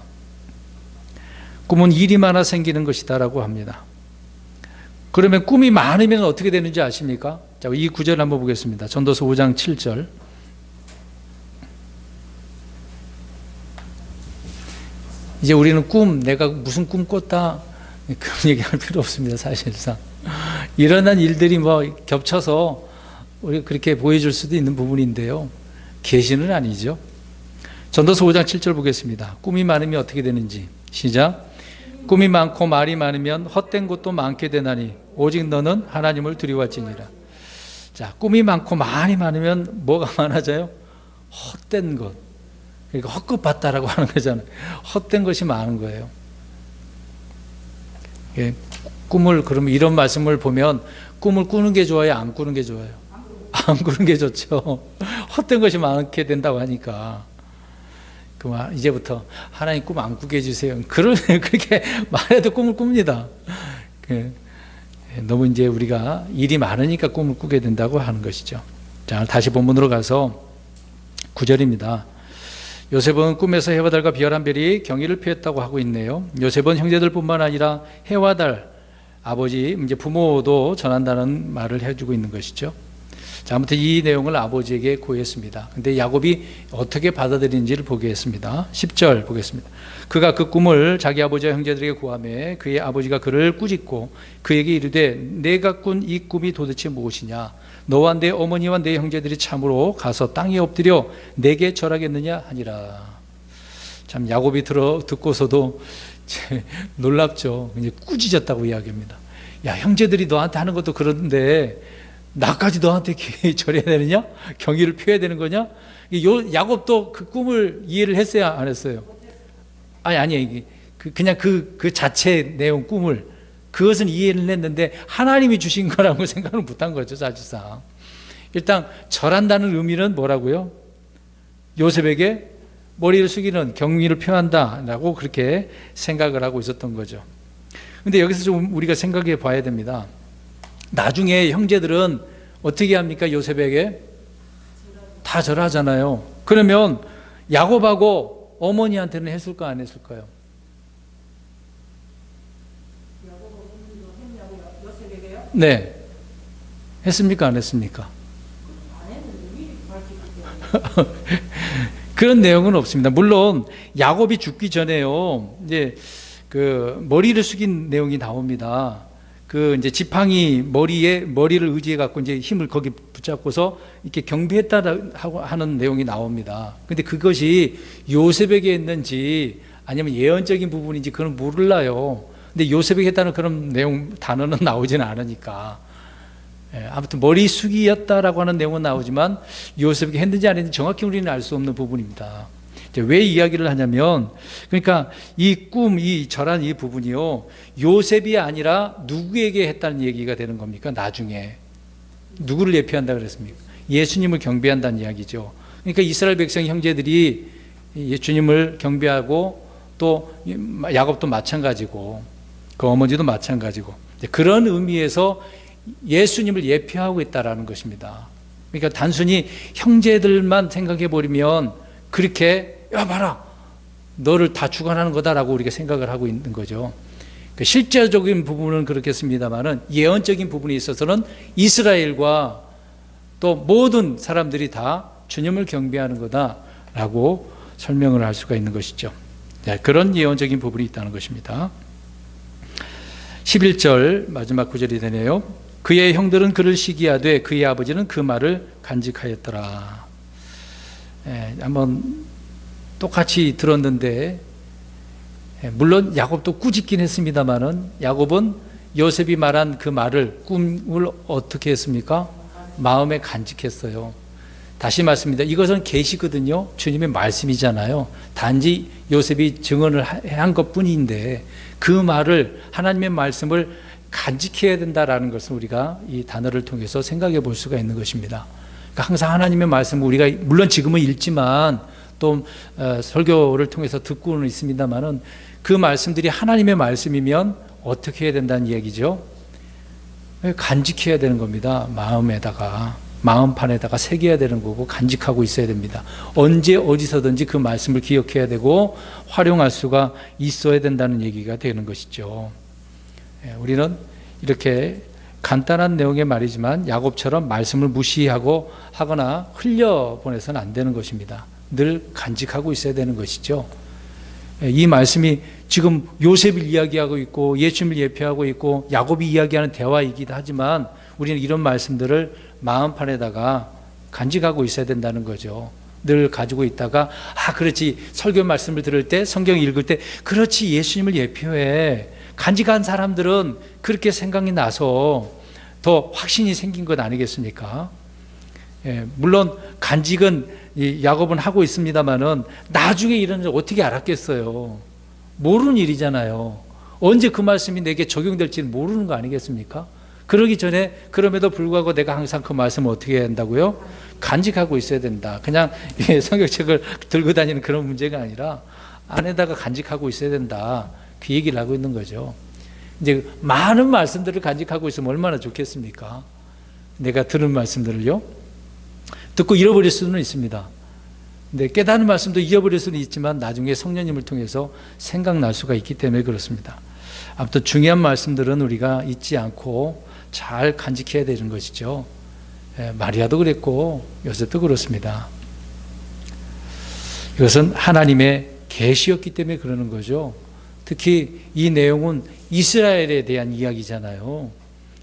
꿈은 일이 많아 생기는 것이다 라고 합니다. 그러면 꿈이 많으면 어떻게 되는지 아십니까? 자, 이 구절 한번 보겠습니다. 전도서 5장 7절. 이제 우리는 내가 무슨 꿈 꿨다 그런 얘기할 필요 없습니다. 사실상 일어난 일들이 겹쳐서 우리 그렇게 보여줄 수도 있는 부분인데요. 계시는 아니죠. 전도서 5장 7절 보겠습니다. 꿈이 많으면 어떻게 되는지 시작. 꿈이 많고 말이 많으면 헛된 것도 많게 되나니 오직 너는 하나님을 두려워할지니라. 자, 꿈이 많고 말이 많으면 뭐가 많아져요? 헛된 것. 그러니까 헛것 봤다라고 하는 거잖아요. 헛된 것이 많은 거예요. 꿈을 그러면 이런 말씀을 보면 꿈을 꾸는 게 좋아요, 안 꾸는 게 좋아요? 안 꾸는 게 좋죠. 헛된 것이 많게 된다고 하니까. 그만 이제부터 하나님 꿈 안 꾸게 해주세요. 그렇게 말해도 꿈을 꿉니다. 너무 이제 우리가 일이 많으니까 꿈을 꾸게 된다고 하는 것이죠. 자, 다시 본문으로 가서 9절입니다. 요셉은 꿈에서 해와 달과 비열한 별이 경의를 표했다고 하고 있네요. 요셉은 형제들뿐만 아니라 해와 달, 아버지, 이제 부모도 전한다는 말을 해주고 있는 것이죠. 자, 아무튼 이 내용을 아버지에게 고했습니다. 근데 야곱이 어떻게 받아들인지를 보겠습니다. 10절 보겠습니다. 그가 그 꿈을 자기 아버지와 형제들에게 고하매 그의 아버지가 그를 꾸짖고 그에게 이르되 내가 꾼 이 꿈이 도대체 무엇이냐? 너와 내 어머니와 내 형제들이 참으로 가서 땅에 엎드려 내게 절하겠느냐 하니라. 참 야곱이 듣고서도 놀랍죠. 이제 꾸짖었다고 이야기합니다. 야, 형제들이 너한테 하는 것도 그런데 나까지 너한테 절해야 되느냐? 경의를 표해야 되는 거냐? 야곱도 그 꿈을 이해를 했어요, 안 했어요? 아니, 그냥 그 자체 내용 꿈을, 그것은 이해를 했는데 하나님이 주신 거라고 생각을 못한 거죠, 사실상. 일단 절한다는 의미는 뭐라고요? 요셉에게 머리를 숙이는 경의를 표한다라고 그렇게 생각을 하고 있었던 거죠. 근데 여기서 좀 우리가 생각해 봐야 됩니다. 나중에 형제들은 어떻게 합니까? 요셉에게 다 절하잖아요. 그러면 야곱하고 어머니한테는 했을까 안 했을까요? 네. 했습니까 안 했습니까? 그런 내용은 없습니다. 물론 야곱이 죽기 전에요, 이제 그 머리를 숙인 내용이 나옵니다. 그 이제 지팡이 머리를 의지해 갖고 이제 힘을 거기 붙잡고서 이렇게 경배했다고 하는 내용이 나옵니다. 근데 그것이 요셉에게 했는지 아니면 예언적인 부분인지 그건 몰라요. 근데 요셉에게 했다는 그런 내용 단어는 나오지는 않으니까. 아무튼 머리 숙이였다라고 하는 내용은 나오지만 요셉에게 했는지 안 했는지 정확히 우리는 알 수 없는 부분입니다. 왜 이야기를 하냐면, 그러니까 이 꿈, 이 절한 이 부분이요, 요셉이 아니라 누구에게 했다는 얘기가 되는 겁니까? 나중에 누구를 예표한다 그랬습니까? 예수님을 경배한다는 이야기죠. 그러니까 이스라엘 백성 형제들이 예수님을 경배하고 또 야곱도 마찬가지고 그 어머니도 마찬가지고 그런 의미에서 예수님을 예표하고 있다라는 것입니다. 그러니까 단순히 형제들만 생각해 버리면 그렇게 야 봐라 너를 다 주관하는 거다라고 우리가 생각을 하고 있는 거죠. 실제적인 부분은 그렇겠습니다만은 예언적인 부분에 있어서는 이스라엘과 또 모든 사람들이 다 주님을 경배하는 거다라고 설명을 할 수가 있는 것이죠. 그런 예언적인 부분이 있다는 것입니다. 11절 마지막 구절이 되네요. 그의 형들은 그를 시기하되 그의 아버지는 그 말을 간직하였더라. 한번 똑같이 들었는데, 물론 야곱도 꾸짖긴 했습니다만은 야곱은 요셉이 말한 그 말을, 꿈을 어떻게 했습니까? 마음에 간직했어요. 다시 말씀입니다. 이것은 계시거든요. 주님의 말씀이잖아요. 단지 요셉이 증언을 한 것뿐인데 그 말을, 하나님의 말씀을 간직해야 된다라는 것을 우리가 이 단어를 통해서 생각해 볼 수가 있는 것입니다. 그러니까 항상 하나님의 말씀을 우리가 물론 지금은 읽지만 또 설교를 통해서 듣고는 있습니다만은 그 말씀들이 하나님의 말씀이면 어떻게 해야 된다는 얘기죠? 간직해야 되는 겁니다. 마음판에다가 새겨야 되는 거고 간직하고 있어야 됩니다. 언제 어디서든지 그 말씀을 기억해야 되고 활용할 수가 있어야 된다는 얘기가 되는 것이죠. 우리는 이렇게 간단한 내용의 말이지만 야곱처럼 말씀을 무시하고 하거나 흘려보내서는 안 되는 것입니다. 늘 간직하고 있어야 되는 것이죠. 이 말씀이 지금 요셉을 이야기하고 있고 예수님을 예표하고 있고 야곱이 이야기하는 대화이기도 하지만 우리는 이런 말씀들을 마음판에다가 간직하고 있어야 된다는 거죠. 늘 가지고 있다가 그렇지, 설교 말씀을 들을 때, 성경 읽을 때 그렇지, 예수님을 예표해. 간직한 사람들은 그렇게 생각이 나서 더 확신이 생긴 것 아니겠습니까? 물론 간직은 야곱은 하고 있습니다만은 나중에 이런 일 어떻게 알았겠어요? 모르는 일이잖아요. 언제 그 말씀이 내게 적용될지는 모르는 거 아니겠습니까? 그러기 전에 그럼에도 불구하고 내가 항상 그 말씀을 어떻게 해야 한다고요? 간직하고 있어야 된다. 그냥 성경책을 들고 다니는 그런 문제가 아니라 안에다가 간직하고 있어야 된다. 그 얘기를 하고 있는 거죠. 이제 많은 말씀들을 간직하고 있으면 얼마나 좋겠습니까? 내가 들은 말씀들을요. 듣고 잃어버릴 수는 있습니다. 근데 깨닫는 말씀도 잃어버릴 수는 있지만 나중에 성령님을 통해서 생각날 수가 있기 때문에 그렇습니다. 아무튼 중요한 말씀들은 우리가 잊지 않고 잘 간직해야 되는 것이죠. 마리아도 그랬고 요셉도 그렇습니다. 이것은 하나님의 계시였기 때문에 그러는 거죠. 특히 이 내용은 이스라엘에 대한 이야기잖아요.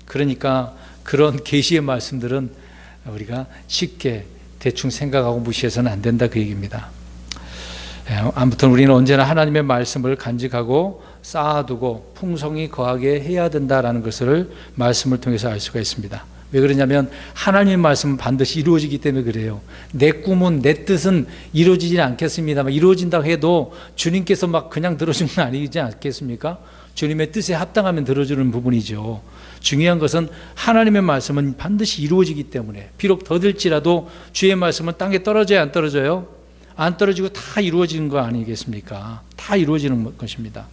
그러니까 그런 계시의 말씀들은 우리가 쉽게 대충 생각하고 무시해서는 안 된다, 그 얘기입니다. 아무튼 우리는 언제나 하나님의 말씀을 간직하고 쌓아두고 풍성히 거하게 해야 된다라는 것을 말씀을 통해서 알 수가 있습니다. 왜 그러냐면 하나님의 말씀은 반드시 이루어지기 때문에 그래요. 내 꿈은, 내 뜻은 이루어지지 않겠습니다만, 이루어진다고 해도 주님께서 막 그냥 들어주는 건 아니지 않겠습니까? 주님의 뜻에 합당하면 들어주는 부분이죠. 중요한 것은 하나님의 말씀은 반드시 이루어지기 때문에, 비록 더딜지라도 주의 말씀은 땅에 떨어져야 안 떨어져요? 안 떨어지고 다 이루어지는 거 아니겠습니까? 다 이루어지는 것입니다.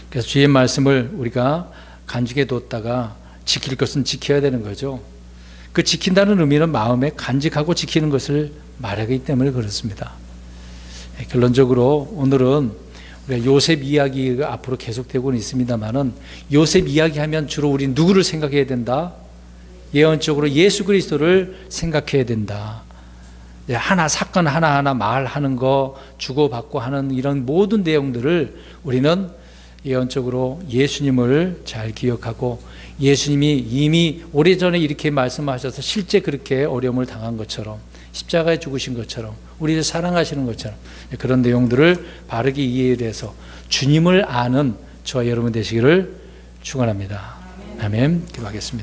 그래서 주의 말씀을 우리가 간직해 뒀다가 지킬 것은 지켜야 되는 거죠. 그 지킨다는 의미는 마음에 간직하고 지키는 것을 말하기 때문에 그렇습니다. 결론적으로 오늘은 우리가 요셉 이야기가 앞으로 계속되고는 있습니다만은, 요셉 이야기하면 주로 우리 누구를 생각해야 된다? 예언적으로 예수 그리스도를 생각해야 된다. 사건 하나하나 말하는 거, 주고받고 하는 이런 모든 내용들을 우리는 예언적으로 예수님을 잘 기억하고, 예수님이 이미 오래전에 이렇게 말씀하셔서 실제 그렇게 어려움을 당한 것처럼, 십자가에 죽으신 것처럼, 우리를 사랑하시는 것처럼, 그런 내용들을 바르게 이해를 해서 주님을 아는 저와 여러분 되시기를 축원합니다. 아멘. 기도하겠습니다.